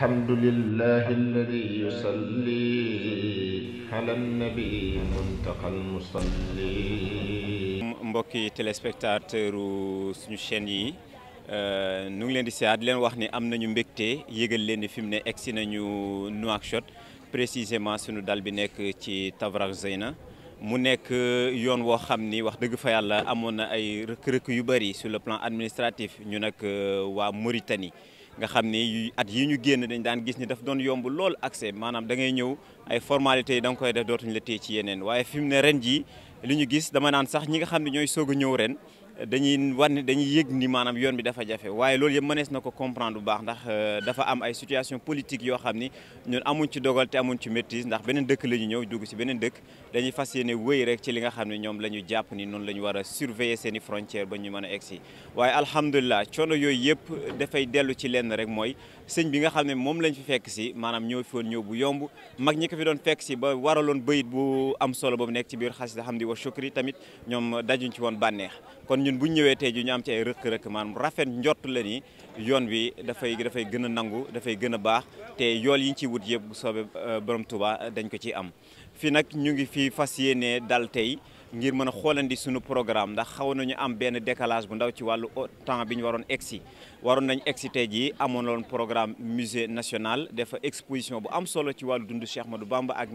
الحمد لله الذي يصلي على النبي المنتقى المصلي. mbokki téléspectateur suñu chaîne yi nu ngi leen di siyaar di leen wax ni am nañu mbégte yëgal leen ni fi mu ne egsi nañu Nouakchott précisément suñu dal bi nekk ci Tavrak Zeyna mu nekk yoon woo xam ni wax dëgg fa yàlla amoon na ay rëkk-rëkk yu bëri sur le plan administratif ñu nag waa Mauritanie nga xam ni at yi ñu génn dañ daan gis ni daf doon yomb lool accès maanaam da ngay ñëw ay formalités yi da nga koy def dootuñu la téye ci yeneen waaye fi mu ne ren jii li ñu gis dama naan sax ñi nga xam ne ñooy soog a ñëw ren dañuy yëg ni maanaam yoon bi dafa jafe waaye loolu yëpp mënees na ko comprendre bu baax ndax dafa am ay situation politique yoo xam ni ñun amuñ ci dogal te amuñ ci maîtrise ndax beneen dëkk la ñu ñëw dugg ci beneen dëkk dañuy fas yéene wëy rek ci li nga xam ne ñoom la ñu jàpp ni noonu la ñu war a surveiller seen i frontières ba ñu mën a egsi waaye alhamdulilah coono yooyu yëpp dafay dellu ci lenn rek mooy sëñ bi nga xam ne moom lañ fi fekk si maanaam ñëw fi woon ñëw bu yomb mag ñi ko fi doon fekk si ba waraloon bayit bu am solo boobu nekk ci biir xasida hamdi wa shukri tamit ñoom dajuñ ci woon bànneex kon ñun bu ñu ñëwee tey ji ñu am ci ay rëkk-rëkk maanaam rafet njott la ni yoon wi dafay gën a nangu dafay gën a baax te yool yi ñu ciy wut yëpp bu soobee borom Touba dañ ko ciy am fii nag ñu ngi fi fas yéene dal tey ngir mën a xoolandi suñu programme ndax xaw nañu am benn décalage bu ndaw ci wàllu temps bi ñu waroon egsi nañ egsi tey jii amoon loon programme musée national def exposition bu am solo ci wàllu dund Cheikh Ahmadou Bamba ak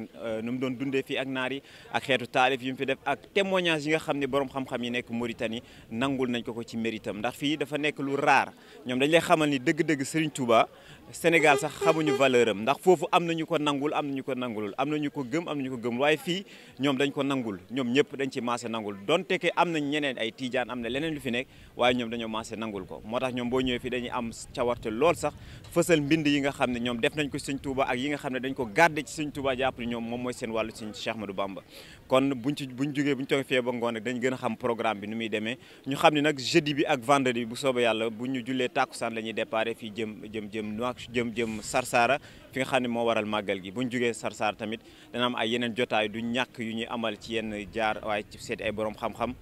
nu mu doon dundee fii ak naar yi ak xeetu taalif yi mu fi def ak témoignage yi nga xam ne borom xam-xam yi nekk Mauritanie nangul nañ ko ci méritam ndax fii dafa nekk lu raar ñoom dañ lay xamal ni dëgg-dëgg Serigne Touba Sénégal sax xamuñu valeur am ndax foofu am nañu ko nangul am nañu ko nangulul am nañu ko gëm am nañu ko gëm waaye fii ñoom dañ ko nangul ñoom ñëpp dañ ci maase nangul donte ke am nañ ñeneen ay tijaan am na leneen lu fi nekk waaye ñoom dañoo maase nangul ko moo tax ñoom boo ñëwee fii dañuy am cawarte lool sax fësal mbind yi nga xam ne ñoom def nañ ko Sëñ Touba ak yi nga xam ne dañ ko garder ci Sëñ Touba jàpp ni ñoom moom mooy seen wàllu Sëñ Cheikh Ahmadou Bamba kon buñ toogee fee ba ngoon rek dañ gën a xam programme bi nu muy demee ñu xam ne nag jeudi bi ak vendredi bi bu soobee yàlla bu ñu jullee tàkkusaan la ñuy déparé fii jëm Sarsara fi nga xam ne moo waral màggal gi bu ñu jógee Sarsara tamit dana am ay yeneen jotaay du ñàkk yu ñuy amal ci yenn jaar waaye ci seeti ay borom xam-xam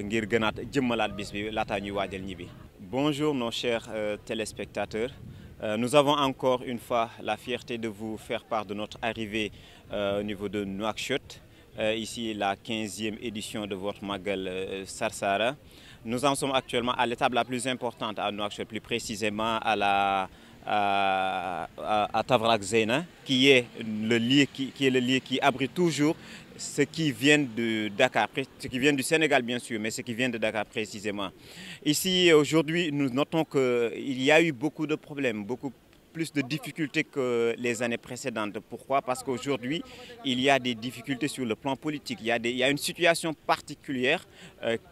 ngir gënaat jëmmalaat bis bi laataa ñuy waajal ñibbi. Bonjour nos chers téléspectateurs. Nous avons encore une fois la fierté de vous faire part de notre arrivée au niveau de Nouakchott. Ici la 15e édition de votre Magal Sarsara. Nous en sommes actuellement à l'étape la plus importante à Nouakchott, plus précisément à Tavrak Zeyna, qui est le lieu qui abrite toujours ce qui vient de Dakar, ce qui vient du Sénégal bien sûr, mais ce qui vient de Dakar précisément. Ici aujourd'hui, nous notons qu'il y a eu beaucoup de problèmes, beaucoup plus de difficultés que les années précédentes. Pourquoi? Parce qu'aujourd'hui, il y a des difficultés sur le plan politique. Il y a une situation particulière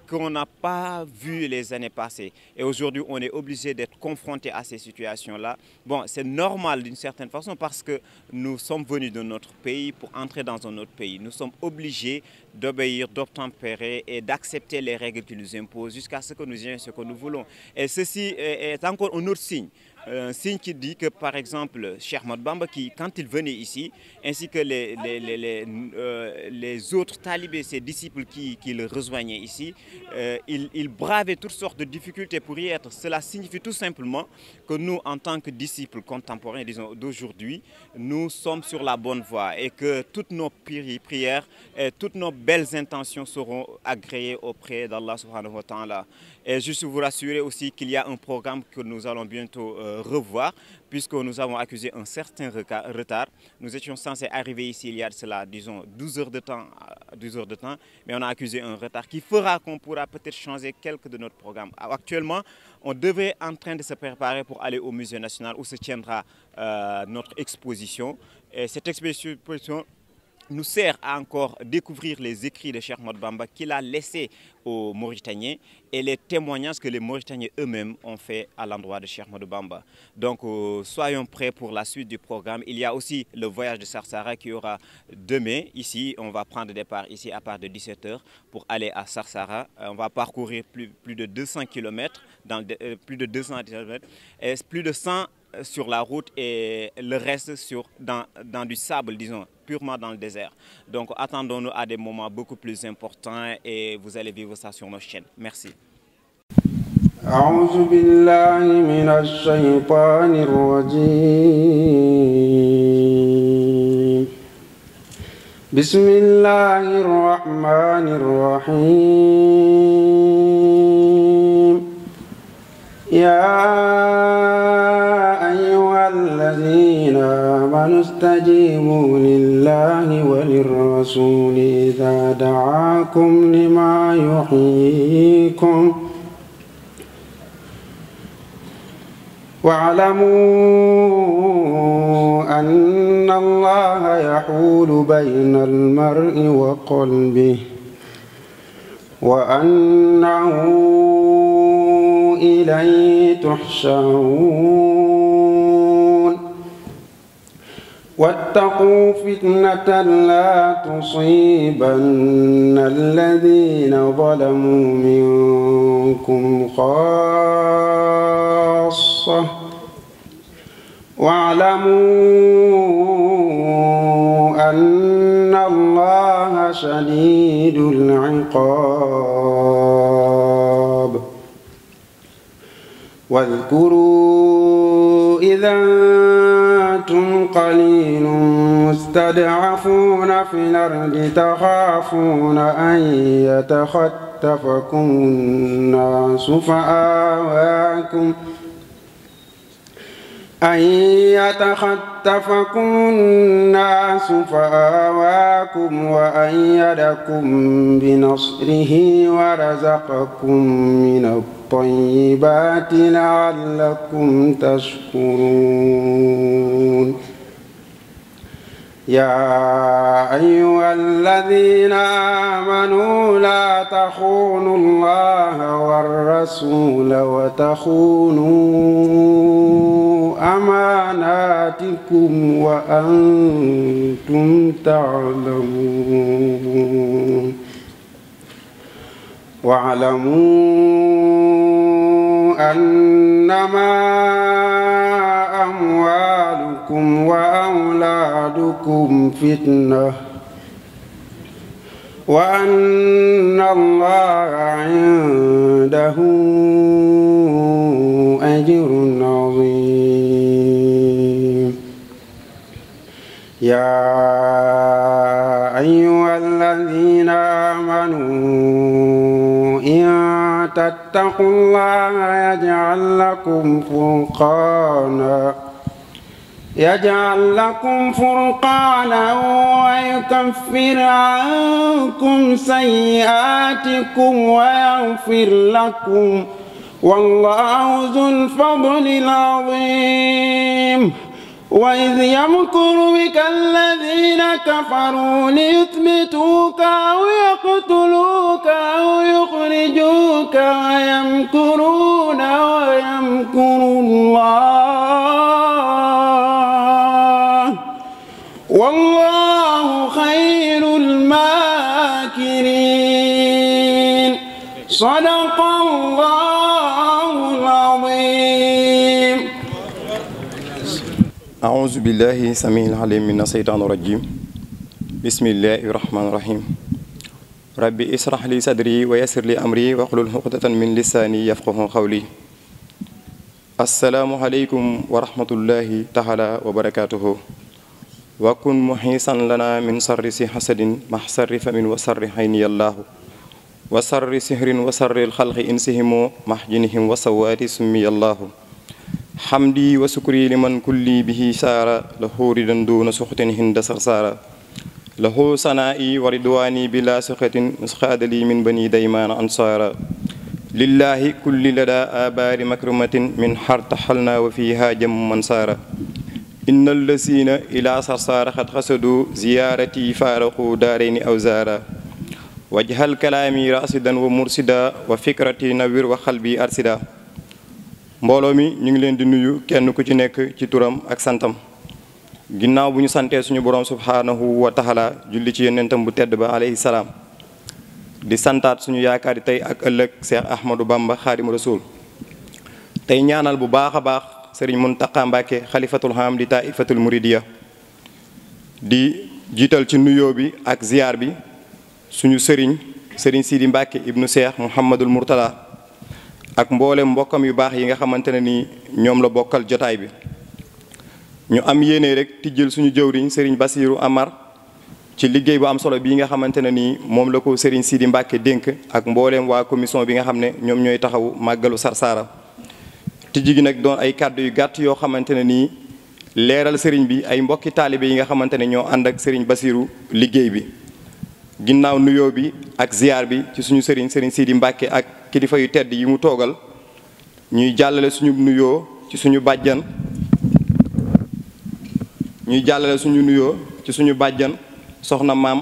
qu'on n'a pas vue les années passées. Et aujourd'hui, on est obligé d'être confronté à ces situations-là. Bon, c'est normal d'une certaine façon parce que nous sommes venus de notre pays pour entrer dans un autre pays. Nous sommes obligés d'obéir, d'obtempérer et d'accepter les règles qui nous imposent jusqu'à ce que nous ayons ce que nous voulons. Et ceci est encore un autre signe. Un signe qui dit que, par exemple, Cheikh Ahmadou Bamba, quand il venait ici, ainsi que les autres talibés, ses disciples qui le rejoignaient ici, ils bravaient toutes sortes de difficultés pour y être. Cela signifie tout simplement que nous, en tant que disciples contemporains, disons, d'aujourd'hui, nous sommes sur la bonne voie et que toutes nos prières et toutes nos belles intentions seront agréées auprès d'Allah subhanahu wa ta'ala. Et juste vous rassurer aussi qu'il y a un programme que nous allons bientôt revoir, puisque nous avons accusé un certain retard. Nous étions censés arriver ici il y a cela, disons, 12 heures de temps, mais on a accusé un retard qui fera qu'on pourra peut-être changer quelques de notre programme. Actuellement, on devait en train de se préparer pour aller au musée national où se tiendra notre exposition. Et cette exposition nous sert à encore découvrir les écrits de Cheikh Ahmadou Bamba qu'il a laissés aux Mauritaniens et les témoignages que les Mauritaniens eux-mêmes ont fait à l'endroit de Cheikh Ahmadou Bamba. Donc soyons prêts pour la suite du programme. Il y a aussi le voyage de Sarsara qui aura demain ici. On va prendre départ ici à partir de 17 h pour aller à Sarsara. On va parcourir plus de 200 km, plus de 100 sur la route et le reste dans du sable, disons, purement dans le désert. Donc attendons-nous à des moments beaucoup plus importants et vous allez vivre ça sur nos chaînes. Merci. أعوذ بالله من الشيطان الرجيم. بسم الله الرحمن الرحيم. يا أيها الذين آمنوا استجيبوا لله وللرسول إذا دعاكم لما يحييكم واعلموا أن الله يحول بين المرء وقلبه وأنه إليه تحشرون واتقوا فتنة لا تصيبن الذين ظلموا منكم خاصة واعلموا أن الله شديد العقاب. واذكروا إذا أنتم قليل مستضعفون في الأرض تخافون أن يتخطفكم الناس فآواكم وأيدكم بنصره ورزقكم من الطيبات لعلكم تشكرون. يا أيها الذين آمنوا لا تخونوا الله والرسول وتخونوا أماناتكم وأنتم تعلمون. واعلموا أنما أموالكم وأولادكم فتنة وأن الله عنده أجر عظيم. يا أيها الذين آمنوا إن تتقوا الله يجعل لكم فرقانا ويكفر عنكم سيئاتكم ويغفر لكم والله ذو الفضل العظيم. وإذ يمكر بك الذين كفروا ليثبتوك أو يقتلوك أو يخرجوك ويمكرون ويمكر الله والله خير الماكرين. صدق الله العظيم. أعوذ بالله السميع العليم من الشيطان الرجيم. بسم الله الرحمن الرحيم. ربي اشرح لي صدري ويسر لي أمري واحلل عقدة من لساني يفقهوا قولي. السلام عليكم ورحمة الله تعالى وبركاته. وكن محيصا لنا من شر حسد مع شر فم وشر عين الله وشر سحر وشر الخلق إنسهم مع جنهم وسوات سمي الله. حمدي وسكري لمن كل به سار له ردا دون سخط هند سرسارا له صنائي وردواني بلا سخط مسخاد لي من بني ديمان أنصارا. لله كل لدى آبار مكرمة من حر تحلنا وفيها جم منصارا. إن الذين إلى سرسار قد قصدوا زيارتي فارقوا دارين أو زارا. وجهل كلامي راسدا ومرسدا وفكرتي نوير وقلبي أرسدا. mbooloo mi ñu ngi leen di nuyu kenn ku ci nekk ci turam ak santam ginnaaw bu ñu santee suñu borom subhanahu wa taala julli ci yonentam bu tedd ba alayhi salaam di santaat suñu yaakaari tey ak ëllëg Cheikh Ahmadou Bamba Xaadimu Rasuul tey ñaanal bu baax a baax Serigne Mountakha Mbacké xalifatul ham di taifatul muridiya di jiital ci nuyoo bi ak ziar bi suñu Serigne Sidi Mbacké ibnu Cheikh Mouhamadul Mourtala ak mboolem mbokkam yu baax yi nga xamante ne nii ñoom la bokkal jotaay bi. ñu am yéene rek tijjil suñu jëwriñ Serigne Bassirou Amar ci liggéey bu am solo bii nga xamante ne nii moom la ko Serigne Sidi Mbacke dénk ak mboolem waa commission bi nga xam ne ñoom ñooy taxawu màggalu Sarsara. tijji gi nag doon ay kàddu yu gàtt yoo xamante ne nii leeral Serigne bi ay mbokki taalibe yi nga xamante ne ñoo ànd ak Serigne Bassirou liggéey bi. ginnaaw nuyoo bi ak ziar bi ci suñu Serigne Sidi Mbacke ak kilifa yu tedd yi mu toogal ñuy jàllale suñu nuyoo ci suñu bàjjan. ñuy jàllale suñu nuyoo ci suñu bàjjan soxna maam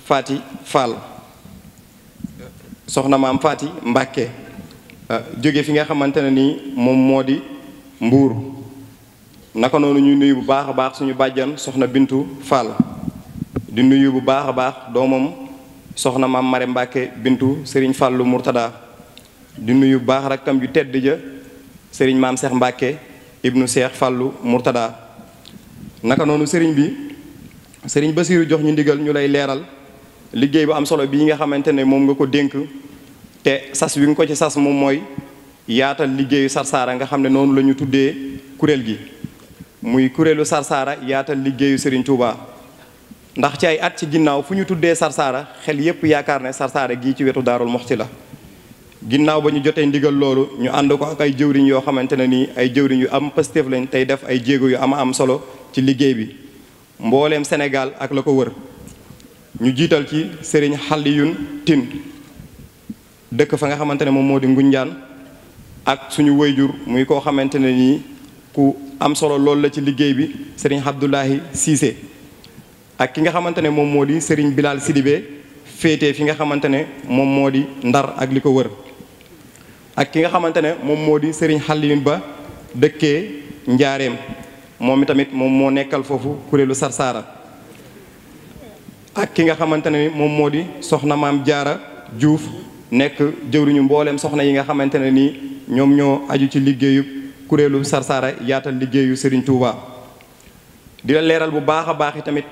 Faati Fall soxna maam Faati Mbàkke jóge fi nga xamante ne nii moom moo di Mbuur naka noonu ñuy nuyu bu baax a baax suñu bàjjan soxna Bintu Fall di nuyu bu baax a baax doomam soxna maam Mare Mbàkke Bintu Serigne Fallu Murtada di nuyu bu baax rakkam ju tedd ja Serigne maam Cheikh Mbàkke ibnu Cheikh Fallu Murtada naka noonu Serigne Bassirou jox ñu ndigal ñu lay leeral liggéey bu am solo bii nga xamante ne moom nga ko dénk te sas wi nga ko ci sas moom mooy yaatal liggéeyu Sarsara nga xam ne noonu la ñu tuddee kuréel gi muy kuréelu Sarsara yaatal liggéeyu Serigne Touba ndax ci ay at ci ginnaaw fu ñu tuddee Sarsara xel yépp yaakaar ne Sarsara gii ci wetu Daarul Moxti la ginnaaw ba ñu jotee ndigal loolu ñu ànd ko ak ay jëwriñ yoo xamante ne nii ay jëwriñ yu am Pastef lañ tey def ay jéego yu am solo ci liggéey bi mbooleem Sénégal ak la ko wër ñu jiital ci Serigne Xaliyun Tin dëkk fa nga xamante ne moom moo di Ngunjaan ak suñu wayjur muy koo xamante ne nii ku am solo loolu la ci liggéey bi Serigne Abdoulahi Cissé ak ki nga xamante ne moom moo di Serigne Bilal Sidibé féete fi nga xamante ne moom moo di Ndar ak li ko wër ak ki nga xamante ne moom moo di Serigne Xaliyun Ba dëkkee Njaareem moom itamit moom moo nekkal foofu kuréelu Sarsara ak ki nga xamante ne moom moo di soxna maam Jaara Diouf nekk jëwriñu mbooleem soxna yi nga xamante ne nii ñoom ñoo aju ci liggéeyu kuréelu Sarsara yaatal liggéeyu Serigne Touba di la leeral bu baax a baax tamit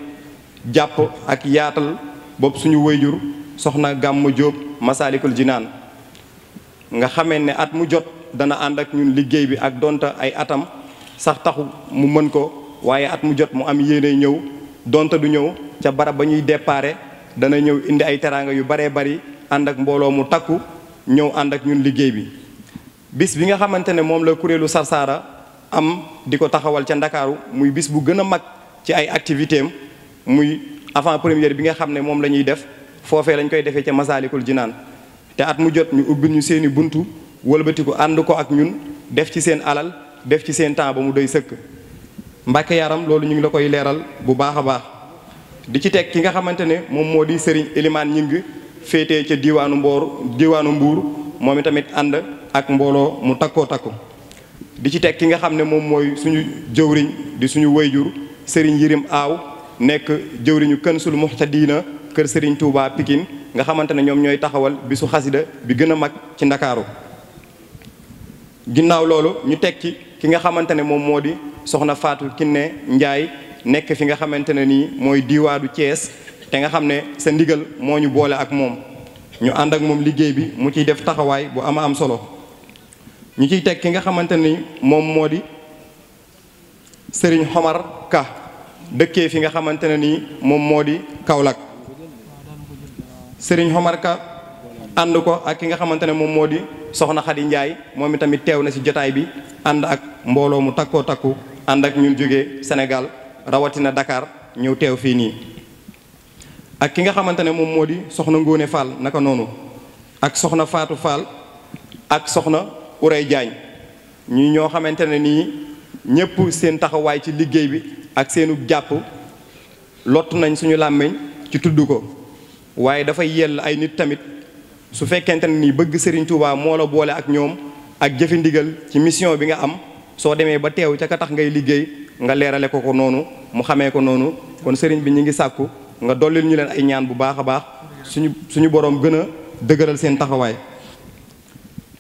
jàpp ak yaatal bopp suñu wayjur soxna Gàmmu Jóob Masaalikul Jinaan nga xamee ne at mu jot dana ànd ak ñun liggéey bi ak donta ay atam sax taxu mu mën ko waaye at mu jot mu am yéene ñëw donte du ñëw ca barab ba ñuy déparé dana ñëw indi ay teraanga yu baree bari ànd ak mbooloo mu takku ñëw ànd ak ñun liggéey bi bis bi nga xamante ne moom la kuréelu Sarsara am di ko taxawal ca Ndakaaru muy bis bu gën a mag ci ay activité am muy avant première bi nga xam ne moom la ñuy def foofee lañ koy defee ca Masaalikul Jinaan te at mu jot ñu ubbil ñu seeni buntu wëlbatiku ànd ko ak ñun def ci seen alal def ci seen temps ba mu doy sëkk Mbàkke Yaram loolu ñu ngi la koy leeral bu baax a baax di ci teg ki nga xamante ne moom moo di Serigne Elimane Ñing féetee ca diwaanu Mbuur moom itamit ànd ak mbooloo mu takkoo takku di ci teg ki nga xam ne moom mooy suñu jëwriñ di suñu wayjur Serigne Yirim Aaw nekk jëwriñu Kansul Muhtadina kër Serigne Touba Pikine nga xamante ne ñoom ñooy taxawal bisu xasida bi gën a mag ci Ndakaaru ginnaaw loolu ñu teg ci ki nga xamante ne moom moo di soxna Fatou Kiné Njaay nekk fi nga xamante ne nii mooy diwaanu Thiès te nga xam ne sa ndigal moo ñu boole ak moom ñu ànd ak moom liggéey bi mu ciy def taxawaay bu am solo ñu ciy teg ki nga xamante ni moom moo di Serigne Xomar Ka dëkkee fi nga xamante ne nii moom moo di Kaolack Serigne Xomar Ka ànd ko ak ki nga xamante ne moom moo di soxna Xadi Njaay moom itamit teew na ci jotaay bi ànd ak mbooloo mu takkoo takku ànd ak ñun jógee Sénégal rawatina Dakar ñëw teew fii nii ak ki nga xamante ne moom moo di soxna Ngóone Fall naka noonu ak soxna Faatu Fall ak soxna Uray Jaañ ñi ñoo xamante ne nii ñëpp seen taxawaay ci liggéey bi ak seenu jàpp lott nañ suñu làmmiñ ci tudd ko waaye dafay yell ay nit tamit su fekkente ne nii bëgg Serigne Touba moo la boole ak ñoom ak jëfe ndigal ci mission bi nga am soo demee ba teew ca ka tax ngay liggéey nga leerale ko noonu mu xamee ko noonu kon Serigne bi ñu ngi sàkku nga dollil ñu leen ay ñaan bu baax a baax suñu boroom gën a dëgëral seen taxawaay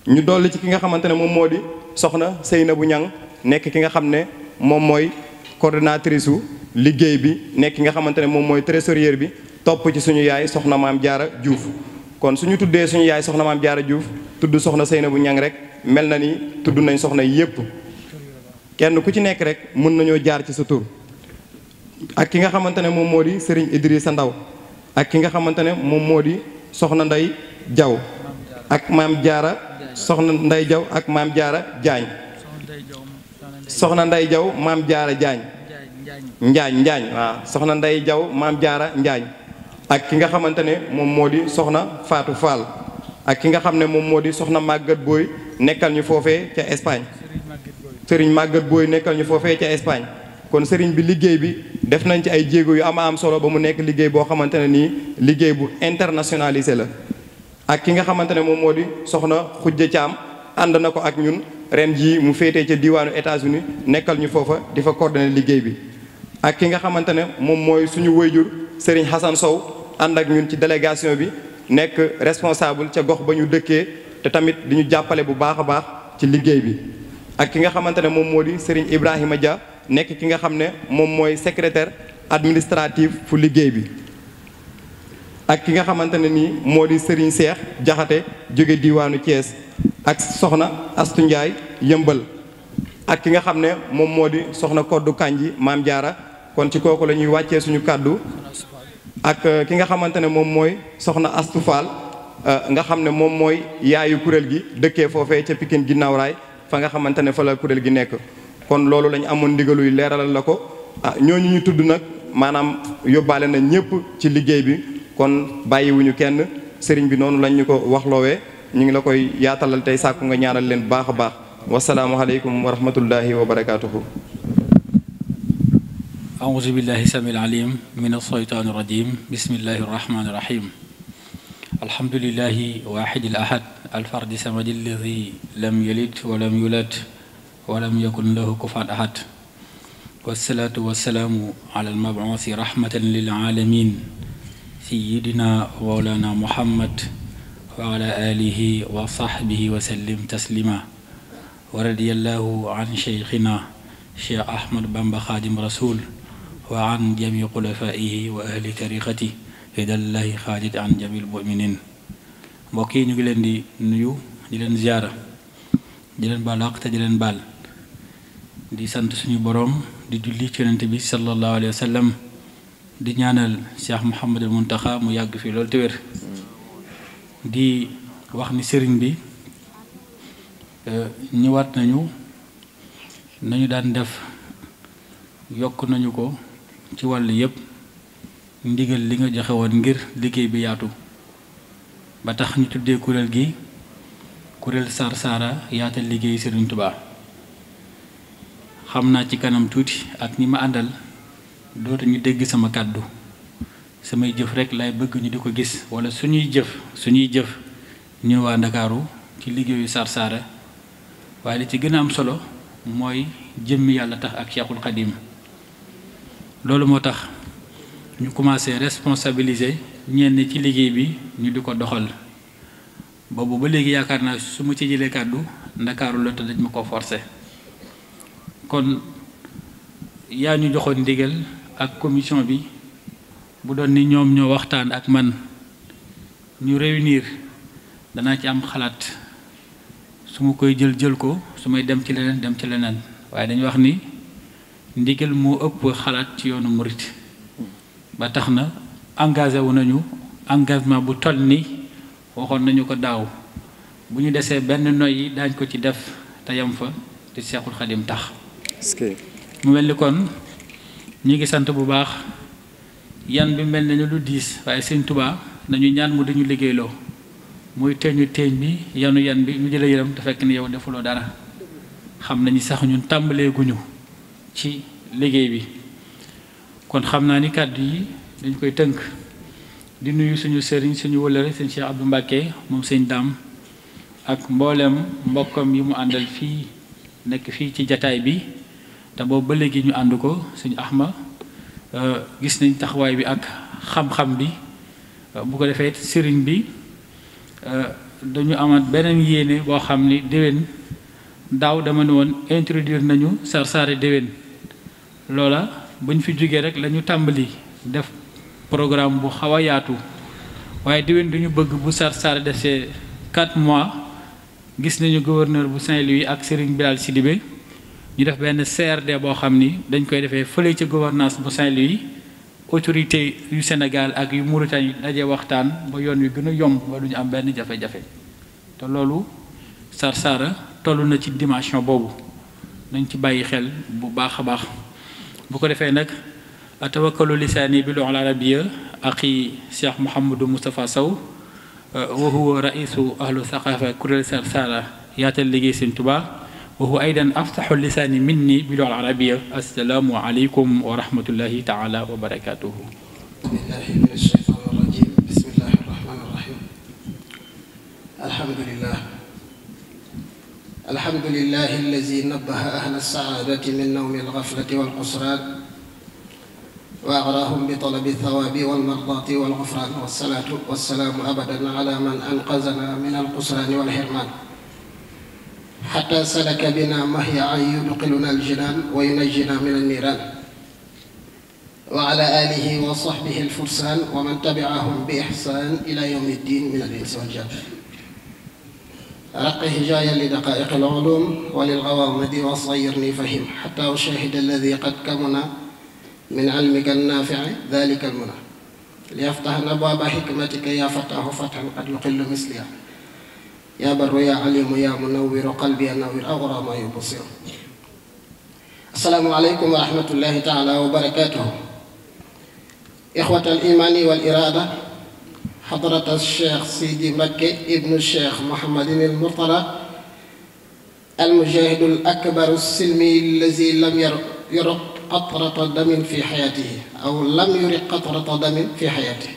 ñu dolli ci ki nga xamante ne moom moo di soxna Seynabou Ñang nekk ki nga xam ne moom mooy coordonnatrice u liggéey bi nekk ki nga xamante ne moom mooy trésorière bi topp ci suñu yaay soxna Maam Jaara Diouf kon suñu tuddee suñu yaay soxna Maam Jaara Diouf tudd soxna Seynabou Ñang rek mel na ni tudd nañ soxna yépp kenn ku ci nekk rek mën nañoo jaar ci sa tur ak ki nga xamante ne moom moo di Serigne Idrissa Ndaw ak ki nga xamante ne moom moo di soxna Ndey Jaw ak maam Jaara soxna Ndey Jaw ak maam Jaara Jaañ soxna Ndey Jaw maam Jaara Jaañ Njaañ waaw soxna Ndey Jaw maam Jaara Njaañ ak ki nga xamante ne moom moo di soxna Faatu Fall ak ki nga xam ne moom moo di soxna Màggat Booy nekkal ñu foofee ca Espagne sëriñ Màggat Booy nekkal ñu foofee ca Espagne kon sëriñ bi liggéey bi def nañ ci ay jéego yu am solo ba mu nekk liggéey boo xamante ne nii liggéey bu internationalisé la ak ki nga xamante ne moom moo di soxna Xujja Caam ànd na ko ak ñun ren jii mu féetee ca diwaanu États-Unis nekkal ñu foofa di fa coordonné liggéey bi ak ki nga xamante ne moom mooy suñu wëyjur sëriñ Xasan Sow ànd ak ñun ci délégation bi nekk responsable ca gox ba ñu dëkkee te tamit di ñu jàppale bu baax a baax ci liggéey bi ak ki nga xamante ne moom moo di Serigne Ibrahima Dia nekk ki nga xam ne moom mooy secrétaire administratif fu liggéey bi ak ki nga xamante ne nii moo di Serigne Cheikh Jaxate jóge diwaanu Thiès ak soxna Astu Ndiaye yëmbal ak ki nga xam ne moom moo di soxna Koddu Kanji Maam Jaara kon ci kooku la ñuy wàccee suñu kàddu ak ki nga xamante ne moom mooy soxna Astu Fall nga xam ne moom mooy yaayu kuréel gi dëkkee foofee ca Pikine ginnaaw raay fa nga xamante ne fa la kuréel gi nekk kon loolu lañ amoon ndigaluy leeralal la ko ñooñu ñu tudd nag maanaam yóbbaale na ñëpp ci liggéey bi kon bàyyiwuñu kenn sëriñ bi noonu lañ ñu ko waxloowee ñu ngi la koy yaatalal tey sàkku nga ñaanal leen baax a baax wasalaamualeykum wa rahmatullahi wa barakaatuhu. أعوذ بالله السميع العليم من الشيطان الرجيم بسم الله الرحمن الرحيم الحمد لله واحد الأحد الفرد الصمد الذي لم يلد ولم يولد ولم يكن له كفوا أحد والصلاة والسلام على المبعوث رحمة للعالمين سيدنا مولانا محمد وعلى آله وصحبه وسلم تسليما ورضي الله عن شيخنا شيخ أحمد بامبا خادم رسول وعن جميع خلفائه وأهل طريقته رضا الله خالد عن جميع المؤمنين mbokk yi ñu ngi leen di nuyu di leen ziyaara di leen baal àq te di leen baal di sant suñu boroom di julli ci yonent bi sallallahu alayhi wa sallam di ñaanal Cheikh Mouhamadul Muntaxa mu yàgg fii loolu te wér di wax ni sëriñ bi ñëwaat nañu daan def yokk nañu ko ci wàll yépp ndigal li nga joxe woon ngir liggéey bi yaatu ba tax ñu tuddee kuréel gi kuréel Sarsara yaatal liggéey Serigne Touba xam naa ci kanam tuuti ak ñi ma àndal dootu ñu dégg sama kàddu samay jëf rek lay bëgg ñu di ko gis wala suñuy jëf ñu waa Ndakaaru ci liggéeyu Sarsara waaye li ci gën a am solo mooy jëmmi yàlla tax ak Cheikhul Khadim loolu moo tax ñu commencé responsabiliser ñenn ci liggéey bi ñu di ko doxal boobu ba léegi yaakaar naa su ma ci jëlee kàddu Ndakaaru la te dañ ma ko forcé kon yaa ñu joxoon ndigal ak commission bi bu doon ni ñoom ñoo waxtaan ak man ñu réunir danaa ci am xalaat su ma koy jël ko su may dem ci leneen waaye dañu wax ni ndigal moo ëpp xalaat ci yoonu murit ba tax na engagé wu nañu engagement bu toll ni waxoon nañu ko daaw bu ñu desee benn noy yi daañ ko ci def te yam fa te Seexul Xadim tax mu mel ni kon ñi ngi sant bu baax yan bi mel nañu lu diis waaye Sëñ Tuubaa nañu ñaan mu dañu liggéeyloo muy teeñu teeñ bi yan bi ñu jëla yërëm te fekk ni yow defuloo dara xam nañu sax ñun tàmbalee guñu ci liggéey bi kon xam naa ni kàddu yi dañ koy tënk di nuyu suñu sëriñ suñu wëlëre sëñ Cheikh Abdou Mbacké moom sëñ Daam ak mboolem mbokkam yi mu àndal fii nekk fii ci jataay bi te boobu ba léegi ñu ànd ko sëñ Ahma gis nañ taxawaay bi ak xam-xam bi bu ko defee sëriñ bi dañu amaat beneen yéene boo xam ni déwén daaw dama ne woon introduire nañu Sarsara déwén loola bu ñu fi jógee rek la ñu tàmbali def programme bu xaw a yaatu waaye déwén duñu bëgg bu Sarsara desee 4 mois gis nañu gouverneur bu Saint-Louis ak Serigne Bilal Sidibé ñu def benn CRD boo xam ni dañ koy defee fële ca gouvernance bu Saint-Louis autorité yu Sénégal ak yu Mauritanie daje waxtaan ba yoon wi gën a yomb ba duñu am benn jafe-jafe te loolu Sarsara toll na ci dimension boobu nañ ci bàyyi xel bu baax a baax bu ko defee nag atawakkalu lisaani bi lughal arabiyya axi Cheikh Mouhamadou Moustapha Sow wa huwa raisu ahlu thaqafa kuréel Sarsara yaatal liggéey Sëñ Tuubaa wa huwa aydan afsahu lisaani minni bi lughal arabiyya. Assalaamu aleykum wa rahmatullahi taala wa barakatuhu. billahi min ash-shaytaani ar-rajiim. Bismillahi ar-rahmaani ar-rahiim. Alhamdulillah. Alhamdulillahi allazi nabbaha ahla as-sa'aadati min nawmi al-ghaflati wal-qusraan wa aghrahum bi talabi ath-thawaabi wal-mardaati wal-ghufraan. Was-salaatu was-salaamu abadan ala man anqazana min al-qusraani wal-hirmaan hatta salaka bina mahyan yudkhiluna al-jinaan wa yunajjina min an-niiraan wa ala aalihi wa sahbihi al-fursaan wa man tabi'ahum bi ihsaan ila yawmi ddiin min al-insi wal-jinn. رق هجايا لدقائق العلوم وللغوامض وصيرني فهم حتى أشاهد الذي قد كمن من علمك النافع ذلك المنى ليفتح أبواب حكمتك يا فتاه فتحا قد يقل مثلها يا بر يا عليم يا منور قلبي نور أغرى ما يبصر. السلام عليكم ورحمة الله تعالى وبركاته. إخوة الإيمان والإرادة، حضرة الشيخ سيدي مكي ابن الشيخ محمد المرتضى المجاهد الأكبر السلمي الذي لم يرق قطرة دم في حياته أو لم يرق قطرة دم في حياته.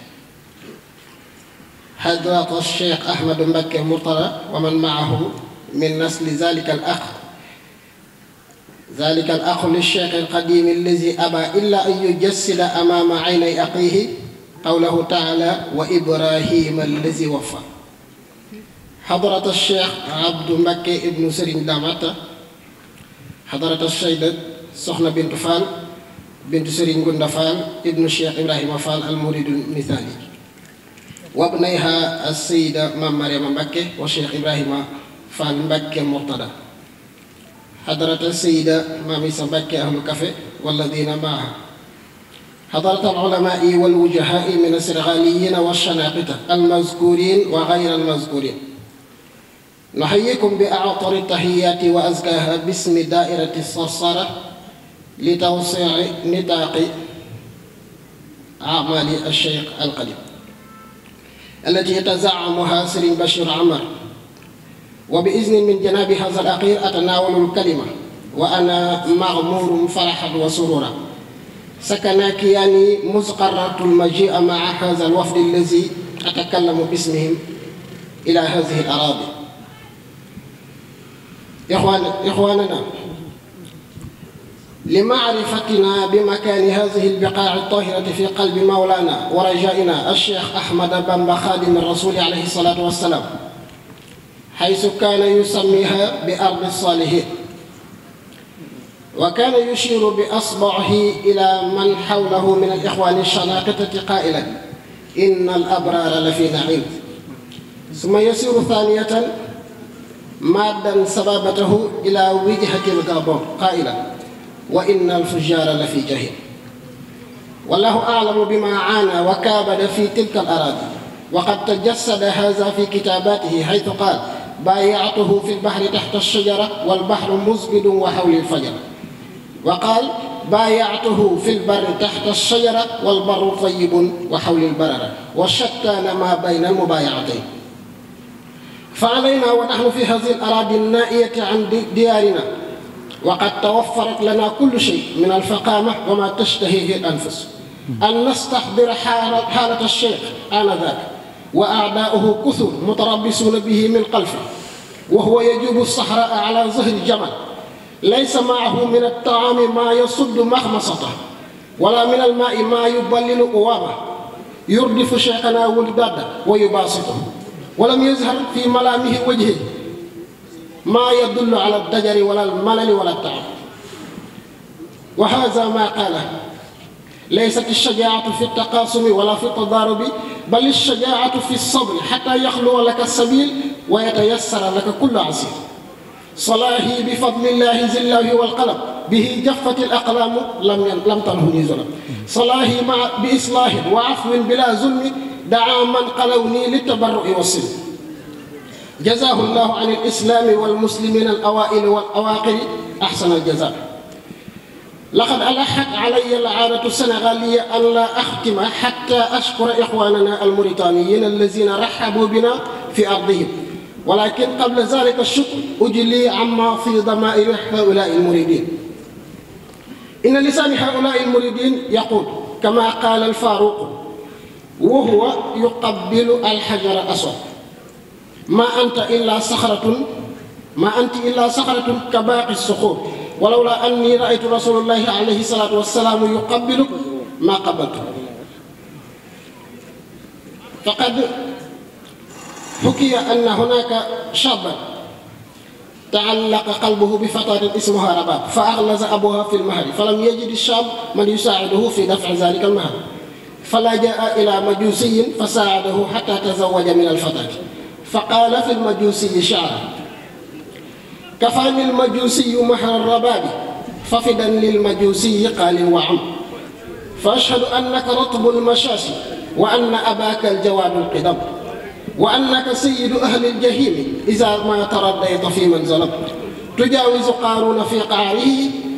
حضرة الشيخ أحمد مكي المرتضى ومن معه من نسل ذلك الأخ للشيخ القديم الذي أبى إلا أن يجسد أمام عيني أخيه قوله تعالى وإبراهيم الذي وفى. حضرة الشيخ عبد مكي ابن سرين داماتا، حضرة السيدة سخنة بنت فال بنت سرين قند فال ابن الشيخ إبراهيم فال المريد المثالي، وابنيها السيدة مام مريم مكي والشيخ إبراهيم فال مكي مرتضى، حضرة السيدة مام عيسى مكي أهل كفي والذين معها، حضرة العلماء والوجهاء من السرغاليين والشناقطة المذكورين وغير المذكورين. نحييكم بأعطر التحيات وأزكاها باسم دائرة الصرصرة لتوسيع نطاق أعمال الشيخ القديم التي يتزعمها سرين بشير عمر. وبإذن من جناب هذا الأخير أتناول الكلمة وأنا مغمور فرحا وسرورا. سكناك يعني مزقرة المجيء مع هذا الوفد الذي أتكلم باسمهم إلى هذه الأراضي. إخواننا، لمعرفتنا بمكان هذه البقاع الطاهرة في قلب مولانا ورجائنا الشيخ أحمد بن خادم الرسول عليه الصلاة والسلام، حيث كان يسميها بأرض الصالحين، وكان يشير بأصبعه إلى من حوله من الإخوان الشناقطة قائلا إن الأبرار لفي نعيم، ثم يسير ثانية مادا سبابته إلى وجهة الغابون قائلا وإن الفجار لفي جحيم. والله أعلم بما عانى وكابد في تلك الأراضي، وقد تجسد هذا في كتاباته حيث قال بايعته في البحر تحت الشجرة والبحر مزبد وحول الفجر، وقال بايعته في البر تحت الشجرة والبر طيب وحول البررة، وشتان ما بين المبايعتين. فعلينا ونحن في هذه الأراضي النائية عن ديارنا وقد توفرت لنا كل شيء من الفقامة وما تشتهيه الأنفس أن نستحضر حالة الشيخ آنذاك وأعداؤه كثر متربصون به من خلفه، وهو يجوب الصحراء على ظهر الجمل، ليس معه من الطعام ما يصد مخمصته ولا من الماء ما يبلل قوامه، يردف شيخنا ولداده ويباسطه، ولم يظهر في ملامه وجهه ما يدل على الضجر ولا الملل ولا التعب. وهذا ما قاله ليست الشجاعة في التقاسم ولا في التضارب، بل الشجاعة في الصبر حتى يخلو لك السبيل ويتيسر لك كل عسير. صلاحي بفضل الله ذي الله والقلم به جفت الأقلام لم تنهني ظلم. صلاحي بإصلاح وعفو بلا ظلم دعا من قلوني للتبرؤ والسلم. جزاه الله عن الإسلام والمسلمين الأوائل والأواخر أحسن الجزاء. لقد ألحت علي العادة السنغالية أن لا أختم حتى أشكر إخواننا الموريتانيين الذين رحبوا بنا في أرضهم، ولكن قبل ذلك الشكر أجلي عما في ضمائر هؤلاء المريدين. إن لسان هؤلاء المريدين يقول كما قال الفاروق وهو يقبل الحجر الأسود: ما أنت إلا صخرة كباقي الصخور، ولولا أني رأيت رسول الله عليه الصلاة والسلام يقبلك ما قبلته. فقد حكي أن هناك شابا تعلق قلبه بفتاة اسمها رباب، فأغلظ أبوها في المهر، فلم يجد الشاب من يساعده في دفع ذلك المهر، فلجأ إلى مجوسي فساعده حتى تزوج من الفتاة. فقال في المجوسي شعرا: كفاني المجوسي مهر الرباب ففدا للمجوسي قال وعم، فأشهد أنك رطب المشاشي وأن أباك الجواد القدم، وأنك سيد أهل الجحيم إذا ما ترديت في من ظلم، تجاوز قارون في قعره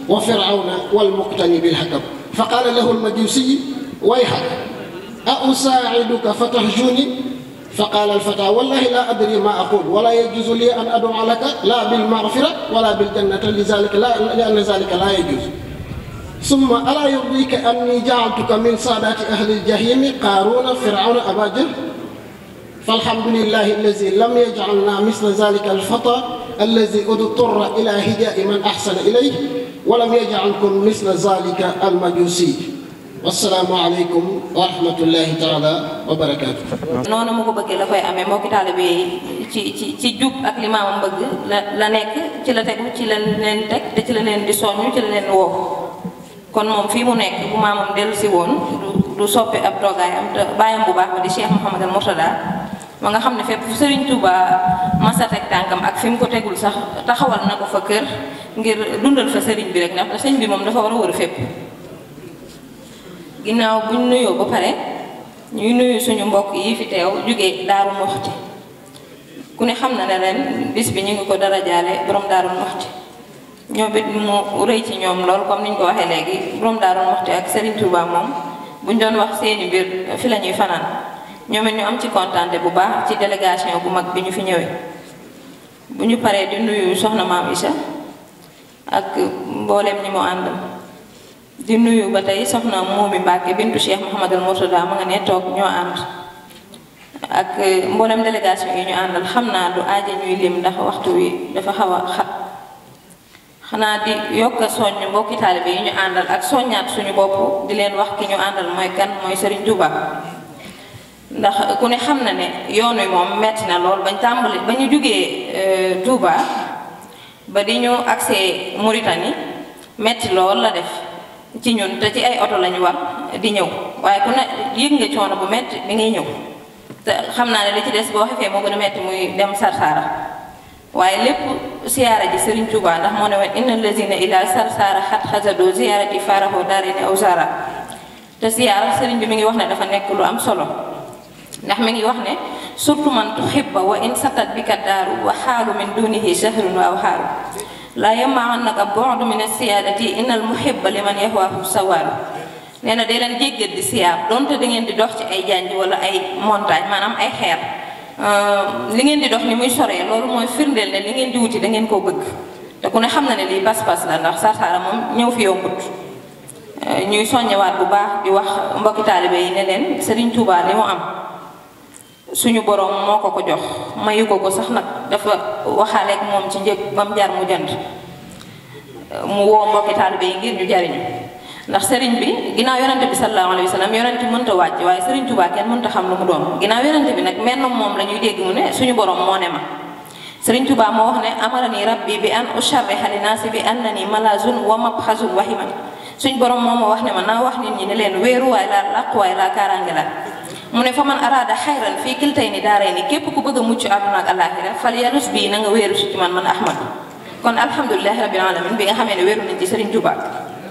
وفرعون والمقتني بالحكم. فقال له المجوسي: ويحك أساعدك فتهجوني؟ فقال الفتى: والله لا أدري ما أقول، ولا يجوز لي أن أدعو لك لا بالمغفرة ولا بالجنة، لأن ذلك لا يجوز. ثم ألا يرضيك أني جعلتك من سادات أهل الجحيم قارون فرعون أبا جهل؟ فالحمد لله الذي لم يجعلنا مثل ذلك الفتى الذي اضطر إلى هجاء من أحسن إليه، ولم يجعلكم مثل ذلك المجوسي. والسلام عليكم ورحمة الله تعالى وبركاته. noonu mu ko bëggee la koy amee mbokki taalibe yi ci jub ak li maamam bëgg la nekk, ci la tegu, ci la leen teg, te ci la leen di soññ, ci la leen woo. kon moom fii mu nekk bu maamam dellu si woon du soppi ab toogaayam te bàyyam bu baax ba di Cheikh Mouhamadul Mourtada ma nga xam ne fépp fu Serigne Touba masa teg tànkam ak fi mu ko tegul sax taxawal na ko fa kër ngir dundal fa Serigne bi rek, ndax sëñ bi moom dafa war a wër fépp. ginnaaw buñ nuyoo ba pare ñuy nuyu suñu mbokk yi fi teew jógee Daaru Muxti. ku ne xam na ne ren bis bi ñu ngi ko dara jaale borom Daaru Muxti, ñoom it mu rëy ci ñoom lool comme niñ ko waxee léegi. borom Daaru Muxti ak Serigne Touba moom buñ doon wax seeni mbir fi la ñuy fanaan. ñoom it ñu am ci kontaante bu baax ci délégation bu mag bi ñu fi ñëwee. bu ñu paree di nuyu soxna Maam Isa ak mboolem ñi mu àndal. di nuyu ba tey soxna Moomi Mbàkke bintu Cheikh Mouhamadul Mourtada ma nga ne toog ñoo ànd ak mboolem délégation yi ñu àndal. xam naa du aaje ñuy lim ndax waxtu wi dafa xaw a xat, xanaa di yokk a soññ mbokki taalibe yi ñu àndal ak soññaat suñu bopp di leen wax ki ñu àndal mooy kan, mooy Serigne Touba. ndax ku ne xam na ne yoon wi moom metti na lool bañ tàmbali ba ñu jógee Touba ba di ñu accès Mauritanie metti lool la def ci ñun, te ci ay oto lañu war di ñëw, waaye ku ne yëg nga coono bu metti bi ngay ñëw. te xam naa ne li ci des boo xefee moo gën a metti muy dem Sarsara, waaye lépp siyaara ji Serigne Touba, ndax moo ne woon inna lazina ila Sarsara xat xasado ziyaarati faraho daarini aw zara. te siyaara Serigne bi mi ngi wax ne dafa nekk lu am solo, ndax mi ngi wax ne surtout man tuhibba wa in satat bika daaru wa xaalu min dunihi shahrun wa aw xaalu laa yamaannaka bu'du min as-siyaadati innal muhibba liman yahwaahu sawaalu. nee na day leen jéggat di siyaar donte da ngeen di dox ci ay janj wala ay montagne, maanaam ay xeer. li ngeen di dox ni muy soree loolu mooy firndeel ne li ngeen di wuti da ngeen koo bëgg. te ku ne xam na ne lii pas-pas la, ndax Sarsara moom ñëw fi yombut. ñuy soññewaat bu baax di wax mbokki taalibe yi ne leen Serigne Touba li mu am suñu borom moo ko ko jox, mayu ko ko sax nag, dafa waxaaleeg moom ci njëg ba mu jar mu jënd. mu woo mbokki taalibe yi ngir ñu jariñu, ndax Serigne bi ginnaaw yonente bi sallallahu alayhi wa sallam yonente mënta wàcc, waaye Serigne Touba kenn mënta xam lu mu doon. ginnaaw yonente bi nag menn moom la ñuy dégg mu ne suñu borom moo ne ma. Serigne Touba moo wax ne amarani rabbi bi an usharriha linnaasi bi annani malazun wa mabxasun wahiman. suñu borom moo ma wax ne ma naa wax nit ñi ne leen wéeruwaay laa làquwaay laa kaaraange laa. mu ne fa man araada xayran fii kiltayni daarayni képp ku bëgg a mucc àdduna ak àllaaxira fal yarus bii na nga wéeru si ci man Ahmad. kon alhamdulilahi rabbil alamin bi nga xamee ne wéeru nañ ci Serigne Touba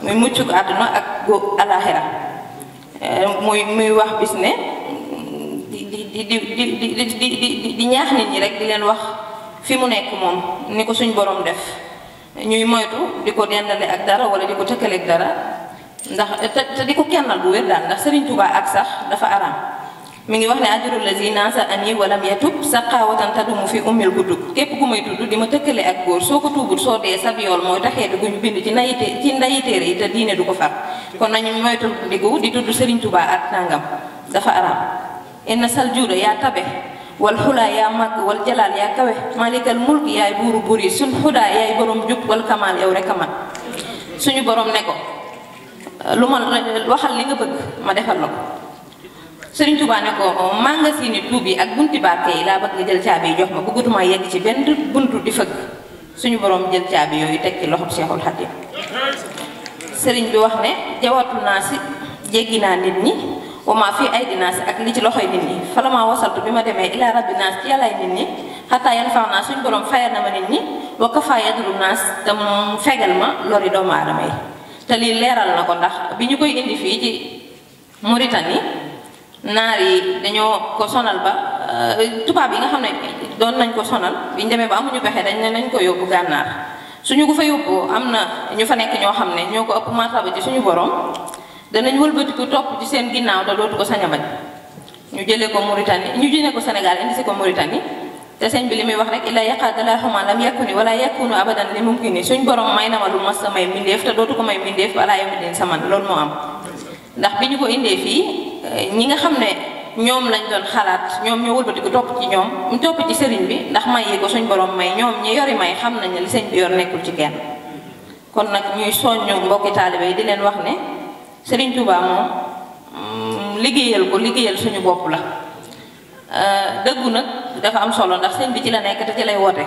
muy mucc ko àdduna ak góob àllaaxira muy wax bis ne di ñaax nit ñi rek di leen wax fi mu nekk moom ni ko suñ borom def ñuy moytu di ko dendale ak dara wala di ko tëkkale ak dara ndax te di ko kennal bu wér daal ndax Serigne Touba ak sax dafa araam. mi ngi wax ne ajurul lazi naasa ani walam yatub saqaawatan tadumu fi ummil gudub képp ku may tudd di ma tëkkale ak góor soo ko tuubut soo dee sab yool mooy taxee di guñu bind ci ndayi téere yi te diine du ko far kon nañu moytu digu di tudd Serigne Touba ak nangam dafa araam. inna sal juuda yaa tabe wal xulaa yaa màgg wal jalaal yaa kawe malikal mulk yaay buuru buur yi sul xudaa yaay borom jub wal kamaal yow rek a man suñu borom ne ko lu ma waxal li nga bëgg ma defal la ko. Serigne Touba ne ko magasin tuub yi ak bunti barke yi laa bëgg nga jël caabi yi jox ma bëggatuma yegg ci benn buntu di fëgg suñu borom jël caabi yooyu teg ci loxob Cheikhul Khadim. Serigne bi wax ne jawatu naa si jéggi naa nit ñi wa maa fii ay dinaas ak li ci loxoy nit ñi fala maa wasaltu bi ma demee ilaa rabbi naas ci yàllaay nit ñi xataa yan faaw naa suñu borom fayal na ma nit ñi wa kafaa yadru naas te mu fegal ma lori doomu aadama yi. te lii leeral na ko ndax bi ñu koy indi fii ci Mauritanie naar yi dañoo ko sonal ba tubaab yi nga xam ne doon nañ ko sonal biñ demee ba amuñu pexe dañ ne nañ ko yóbbu gànnaar suñu ko fa yóbbu am na ñu fa nekk ñoo xam ne ñoo ko ëpp martaba ci suñu borom danañ wëlbatiku topp ci seen ginnaaw te dootu ko sañ a bañ ñu jëlee ko Mauritanie ñu jëlee ko Sénégal indi si ko Mauritanie te sëñ bi li muy wax rek illa yaqadalahuma lam yakuni wala yakunu abadan li mumkini suñ borom may na ma lu mas sa may mbindeef te dootu ko may mbindeef wala yow din saman loolu moo am ndax bi ñu ko indee fii ñi nga xam ne ñoom lañ doon xalaat ñoom ñoo wëlbatiku topp ci ñoom ñu topp ci sëriñ bi ndax may yi ko suñ borom may ñoom ñi yori may xam nañ ne li sëñ bi yor nekkul ci kenn kon nag ñuy soññu mbokki taalibe yi di leen wax ne Sëriñ Touba moom liggéeyal ko liggéeyal suñu bopp la dëggu nag dafa am solo ndax sëñ bi ci la nekk te ci lay woote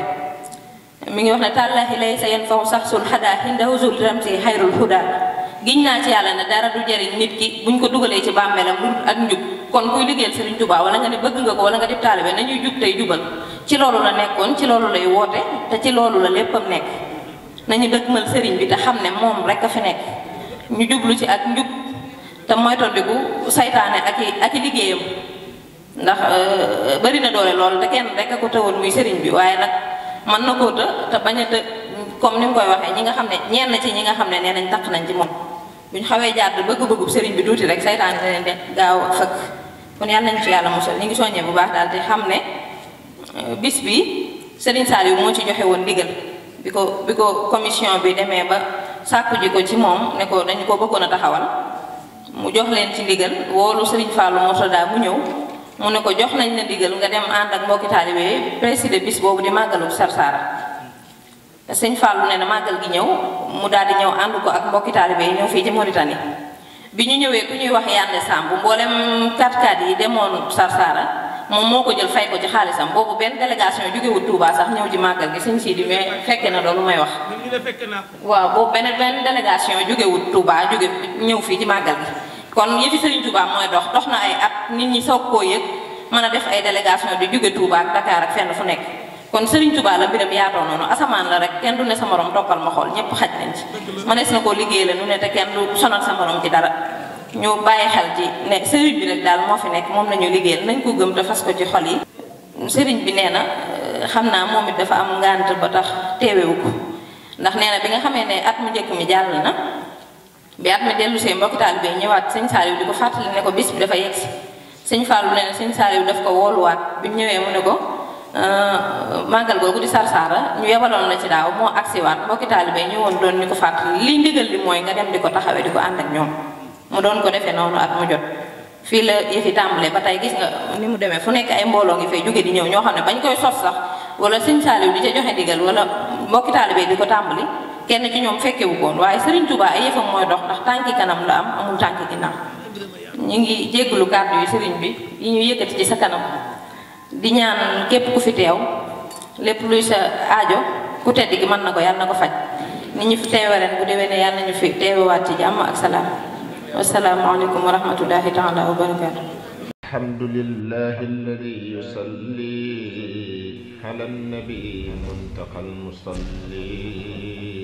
mi ngi wax ne tàllaahi lay sa yen faw sax sul xadaa hindahusul ramsi xayrul huda giñ naa ci yàlla ne dara du jëriñ nit ki buñ ko dugalee ci bàmmeelam lu ak njub kon kuy liggéeyal Sëriñ Touba wala nga ne bëgg nga ko wala nga di taalibe nañuy jub tey jubal ci loolu la nekkoon ci loolu lay woote te ci loolu la léppam nekk nañu dëgmal sëriñ bi te xam ne moom rek a fi nekk ñu jublu ci ak njub te moytandiku saytaane ak i liggéeyam ndax bari na doole lool te kenn rek a ko tëwoon muy sëriñ bi waaye nag mën na koo te bañ a të comme ni mu koy waxee ñi nga xam ne ñenn ci ñi nga xam ne nee nañ takk nañ ci moom buñ xawee jàdd bëgg-bëggub sëriñ bi tuuti rek saytaane da leen de gaaw a fëkk kon yàlla nañ ci yàlla musal ñu ngi soññee bu baax daal di xam ne bis bi Sëriñ Saliou moo ci joxe woon ndigal bi ko commission bi demee ba sàkku ji ko ci moom ne ko dañu ko bëggoon a taxawal mu jox leen ci ndigal woolu Sëriñ Fallou Mourtada mu ñëw mu ne ko jox nañ la ndigal nga dem ànd ak mbokki taalibe présider bis boobu di màggalu Sarsara te Sëñ Fallou ne na màggal gi ñëw mu daal di ñëw ànd ko ak mbokki taalibe yi ñëw fii ci Mauritanie bi ñu ñëwee ku ñuy wax Yande Samb mboolem 4x4 yi demoon Sarsara moom moo ko jël fay ko ci xaalisam boobu benn délégation jógewut Touba sax ñëw ci màggal gi Sëñ Sidi mais fekke na loolu may wax waaw boobu benn délégation jógewut Touba ñëw fii ci màggal gi kon yëfi Sëriñ Touba mooy dox na ay at nit ñi soog koo yëg mën a def ay délégation di jóge Touba ak Dakar ak fenn fu nekk kon Sëriñ Touba la mbiram yaatoo noonu asamaan la rek kenn du ne sa morom toppal ma xool ñëpp xaj nañ ci mënees na koo liggéey la nu ne te kenn du sonal sa morom ci dara ñu bàyyi xel ci ne sëriñ bi rek daal moo fi nekk moom la ñu liggéeyal nañ ko gëm te fas ko ci xol yi sëriñ bi nee na xam naa moom it dafa am ngànt ba tax teewewu ko ndax nee na bi nga xamee ne at mu njëkk mi jàll na bi at mi dellu see mbokki taalibe bi ñëwaat Sëñ Saliou di ko fàttali ne ko bis bi dafa yegsi Sëñ Fallou nee na Sëñ Saliou daf ko wooluwaat bi ñëwee mu ne ko màggal googu di Sarsara ñu yebaloon la ci daaw moo agsiwaat mbokki taalibe ñu woon doon ñu ko fàttali li ndigal li mooy nga dem di ko taxawee di ko ànd ak ñoom mu doon ko defee noonu at mu jot fii la yëfi tàmbalee ba tey gis nga ni mu demee fu nekk ay mbooloo ngi fay jóge di ñëw ñoo xam ne bañ koy sos sax wala Sëñ Saliou di ca joxe ndigal wala mbokki taalibe di ko tàmbali kenn ci ñoom fekkewu koon waaye Sëriñ Touba ay yëfam mooy dox ndax tànki kanam la am amul tànki ginnaaw ñu ngi jégglu kàddu yu sëriñ bi yi ñu yëkkati ci sa kanam di ñaan képp ku fi teew lépp luy sa aajo ku tedd gi mën na ko yàlla na ko faj ni ñu fi teewe ren bu déwénee yàlla nañu fi teewewaat ci jàmm ak salaam wassalaamu aleykum wa rahmatullahi taala wa barakaatu الحمد لله الذي يصلي على النبي المنتقى المصلي